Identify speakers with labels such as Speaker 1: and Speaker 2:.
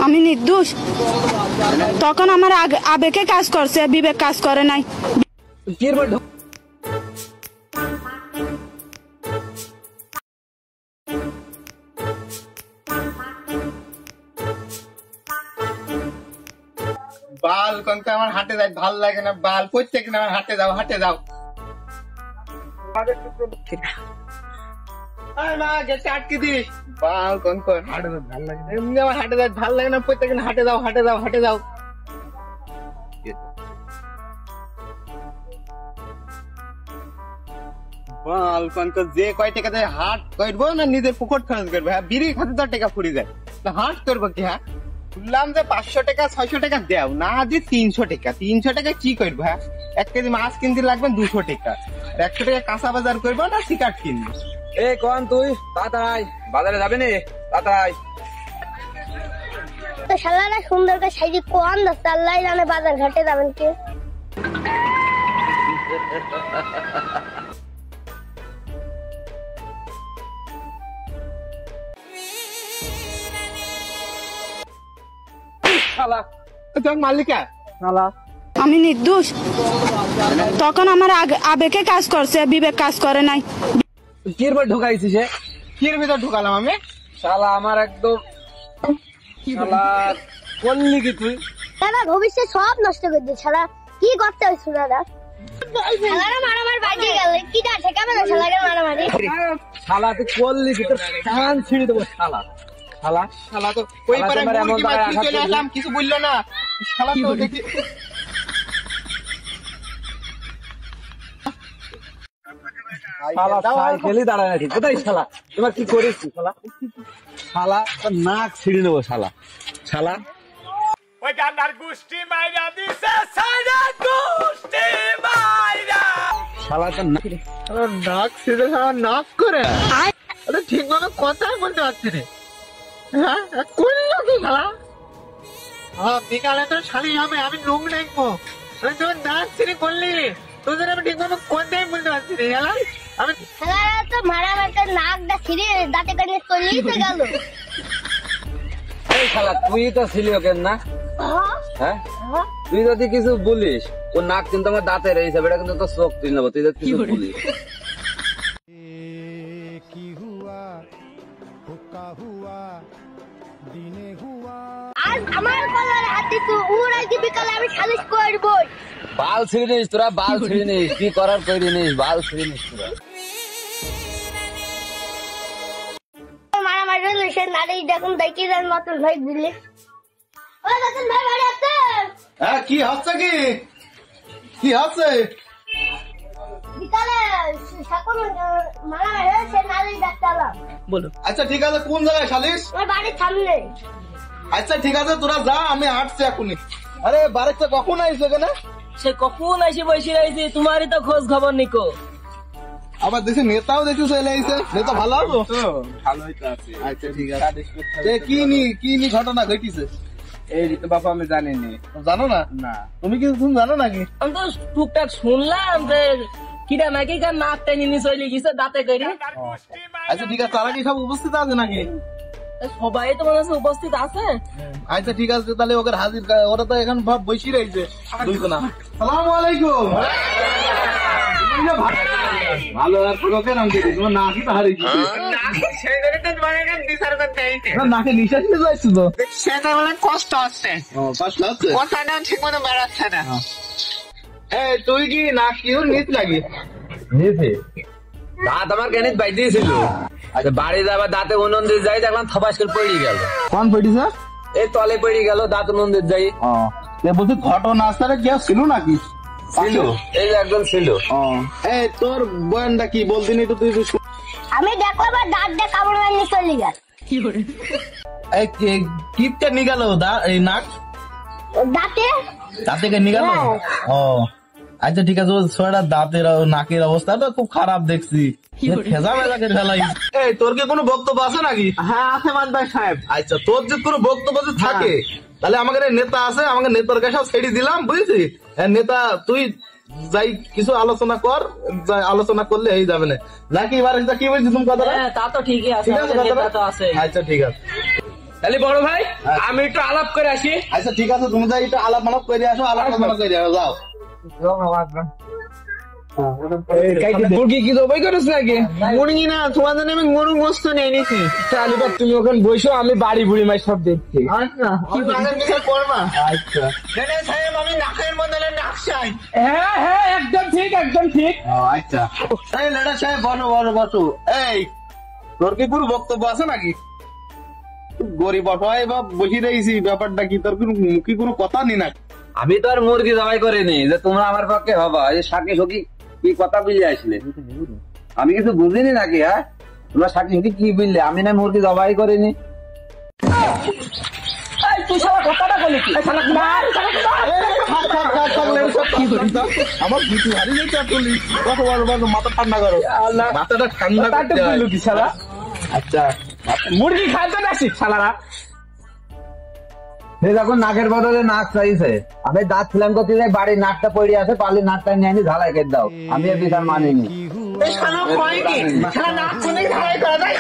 Speaker 1: আমি নির্দোষ, তখন আমার আবেগে কাজ করছে, বিবেক কাজ করে নাই।
Speaker 2: বাল কনকে আমার হাটে যাই ভাল লাগে না, বাল প্রত্যেক দিন আমার হাটে যাও হাটে যাও। মা গেছে আটকে দিস বাল কনকন হাটে যাই ভাল লাগে না, এমনি আমার হাটে যাই ভাল লাগে না, প্রত্যেক দিন হাটে যাও হাটে যাও হাটে যাও। বাল কনক যে কয় টাকা দেয় হাট করবো না নিজে পুকুর খরচ করবো? হ্যাঁ বিড়ি খাতে তো টাকা ফুরি যায়, হাট করবো কি? হ্যাঁ বললাম যে 500 টাকা 600 টাকা দেও না, যে 300 টাকা 300 টাকা কি করবো? হ্যাঁ 1 কেজি মাছ কিনতে লাগবে 200 টাকা, 100 টাকা কাঁচা বাজার করবো না সিগারেট কিনবো?
Speaker 3: এ কোন তুই তাড়াতাড়ি বাজারে যাবি নি? তাড়াতাড়ি
Speaker 4: তো শালারা সুন্দর করে সাইজে কোন দস্তা আল্লাহ জানে বাজার ঘাটে যাবেন কে।
Speaker 1: আমি নির্দোষ, তখন আমার আবেগে কাজ করছে, বিবেক কাজ করে নাই।
Speaker 3: কির ভিতর ঢুকাইছিস?
Speaker 2: কির ভিতর ঢুকালাম আমি?
Speaker 3: শালা আমার একদম শালা করলি কি তুই?
Speaker 4: শালা ভবিষ্যৎ সব নষ্ট করে দিয়ে শালা কি করতে হয় শোনারা। শালারা মারামারি বাজে গেল কি দা ঠেকাবে না শালাকে মারামারি।
Speaker 3: শালা তুই করলি কি? তোর কান ছিঁড়ে দেবো শালা। শালা
Speaker 2: শালা তো কই পারে মুরগি মাছ চলে আসলাম কিছু বললো না, শালা তো দেখি
Speaker 3: শালা সাইকেলই দাঁড়ায় নাকি? কোথায় শালা? তোমার কি করেছি শালা? শালা তোর নাক ছিঁড়ে নেবো শালা। শালা
Speaker 5: ওই গান্ডার গুষ্টি মাইরা দিছে সাইরা গুষ্টি মাইরা।
Speaker 3: শালা তোর
Speaker 2: নাক ছিঁড়ে আমার নাক করে ঠিক মতো কথাই বলতে পারছি রে। হ্যাঁ করলো কি শালা? বিকালে তো শালি হবে, আমি লোক দেখবো, তোমার নাক ছিঁড়ে করলি তোদের আমি ঠিক মতো কথাই বলতে পারছি রে। আমি
Speaker 4: শালারা তো মারামারি নাকটা ছিঁড়ে দাঁতে কাটে চলেই তো গেল।
Speaker 3: এই শালা তুই তো ছিলি ওকে না? হ্যাঁ তুই যদি কিছু বলিস ও নাক কিন্তু আমার দাঁতে রয়েছে, এটা কিন্তু তোর চোখ তুই নেবো। তুই যদি কিছু বলিস
Speaker 4: আজ আমার কলার হাতে তো উড়াই দিবি, কালে আমি সালিশ করবো।
Speaker 3: বাল ছিঁড়ে নিস তোরা, বাল ছিঁড়ে নিস, কি করার করে নিস, বাল ছিঁড়ে নিস তোরা।
Speaker 4: মারামারি হলো সে নারী দেখুন দেখি যান মতন ভাই দিলে। ও দেখুন ভাই বাড়ি আছেন?
Speaker 2: হ্যাঁ কি হচ্ছে কি কি হচ্ছে?
Speaker 4: বিকালে সকল মারামারি হয়েছে নারী ডাক্তার
Speaker 2: বলো। আচ্ছা ঠিক আছে, কোন জায়গায় সালিশ?
Speaker 4: আমার বাড়ির সামনে।
Speaker 2: আচ্ছা ঠিক আছে তোরা যা, আমি হাঁটছি এখনই। আরে বাড়িতে কখন আইসো কেন?
Speaker 6: সে কখন এসে বসে রয়েছে, তোমারই তো খোঁজ খবর নিকো।
Speaker 2: আবার দেখছি নেতাও দেখছি চলে আইছে, নেতা ভালো আছো?
Speaker 3: ভালোই তো আছে।
Speaker 2: আচ্ছা ঠিক আছে, কি নি ঘটনা ঘটিছে?
Speaker 3: এই তো বাবা আমি জানিনি।
Speaker 2: জানো না?
Speaker 3: না
Speaker 2: তুমি কি তুমি জানো নাকি?
Speaker 6: আমি তো টুকটাক শুনলাম যে কিরা নাকি কার নাক টেনে নিয়ে চলে গেছে দাঁতে করে।
Speaker 2: আচ্ছা ঠিক আছে, তারা কি সব উপস্থিত আছে নাকি?
Speaker 6: সবাই তো মনে হচ্ছে উপস্থিত আছে।
Speaker 2: আচ্ছা ঠিক আছে, তাহলে ওকে হাজির, ওরা তো এখন ভাব বসে রয়েছে দুইজনা। সালাম আলাইকুম। ভালো কেন তোমার নাকি তো হারিয়ে গেছে? নাকে নিঃশ্বাস নিয়ে যাচ্ছি তো, সেটা বলে কষ্ট হচ্ছে। কষ্ট হচ্ছে, কথাটা ঠিক মতো বেড়াচ্ছে না। তুই কি নাক কি নিচ লাগি?
Speaker 3: নিয়েছে দাঁত আমার কেন বাই দিয়েছিল। আচ্ছা বাড়ি যাবার দাঁতে উনন্দিত যাই, দেখলাম থপাস করে পড়ে গেল।
Speaker 2: কোন পড়ি স্যার?
Speaker 3: এই তলে পড়ে গেল, দাঁত উনন্দিত যাই।
Speaker 2: বলছি ঘটনা আসলে কেউ ছিল নাকি?
Speaker 3: ছিল, এই যে একজন ছিল।
Speaker 2: তোর বয়ানটা কি বলতিনি তো তুই?
Speaker 4: আমি দেখলাম আর দাঁত দিয়ে কামড় নিয়ে চলে গেল।
Speaker 2: কিপটা নিয়ে গেল এই নাক
Speaker 4: দাঁতে
Speaker 2: দাঁতে নিয়ে গেল। আচ্ছা ঠিক আছে, ছোড়া দাঁতের নাকের অবস্থাটা খুব খারাপ দেখছি, ফেজা ফেজা করে ফেলাই। তোর কি কোনো বক্তব্য আছে নাকি? হ্যাঁ আছে মান ভাই সাহেব। আচ্ছা তোর যদি কোনো বক্তব্য থাকে
Speaker 3: তাহলে আমাকে নেতা আছে, আমাকে নেতার কাছে ছেড়ে দিলাম, বুঝেছি? নেতা তুই যাই কিছু আলোচনা কর, যাই আলোচনা করলে এই যাবে না নাকি? এবার কি বলছিস তুমি কথা?
Speaker 6: হ্যাঁ তা তো ঠিকই আছে, আমাদের নেতা তো আছে।
Speaker 3: আচ্ছা ঠিক আছে,
Speaker 6: তাহলে বড় ভাই আমি একটু আলাপ করে আসি।
Speaker 3: আচ্ছা ঠিক আছে, তুমি যাই একটু আলাপ মালাপ করে আসো, আলাপ মালাপ করে আসো, যাও।
Speaker 6: মুরগি কি জবাই করিস নাকি?
Speaker 2: মুরগি না, তোমাদের আমি গরু গোস্ত নিয়ে নিছি।
Speaker 6: তাহলে এবার তুমি ওখানে বসো, আমি বাড়ি বুড়ি মাই সব দেখছি।
Speaker 2: করবা?
Speaker 3: আচ্ছা
Speaker 2: সাহেব আমি নাকের বদলে নাক চাই।
Speaker 6: হ্যাঁ হ্যাঁ একদম ঠিক, একদম ঠিক।
Speaker 3: আচ্ছা, এই লেডা সাহেব বলো বলো বসো। এই তোর কি পুরো বক্তব্য আছে নাকি? গরিব অসহায় বা বসে রয়েছি, ব্যাপারটা কি? তোর কি কোনো কথা নি না?
Speaker 7: আমি তো আর মুরগি জবাই করিনি যে তোমরা আমার পক্ষে হবা। এই সাকি সকি কি কথা বুঝে আসলে? আমি কিছু বুঝিনি নাকি? হ্যাঁ, তোমরা সাকি সকি কি বুঝলে? আমি না মুরগি জবাই করিনি।
Speaker 6: এই তুই শালা কথাটা বলি কি? এই শালা মার, শালা মার।
Speaker 3: আমার ভীতি হারিয়ে যাচ্ছে আসলে। মাথা ঠান্ডা করো, মাথাটা ঠান্ডা করতে হয়।
Speaker 6: বললো কি শালা?
Speaker 3: আচ্ছা
Speaker 6: মুরগি খাইতে নাসি শালারা।
Speaker 7: সে যখন নাকের বদলে নাক চাইছে, আমি দাঁত ছিলাম করতে যাই, বাড়ির নাকটা পড়ে আছে, পারলে নাকটা নিয়ে আনি ঝালাই কেটে দাও। আমি এর বিচার মানিনি।
Speaker 2: নাক শুনে ঝাড়াই করা যায়?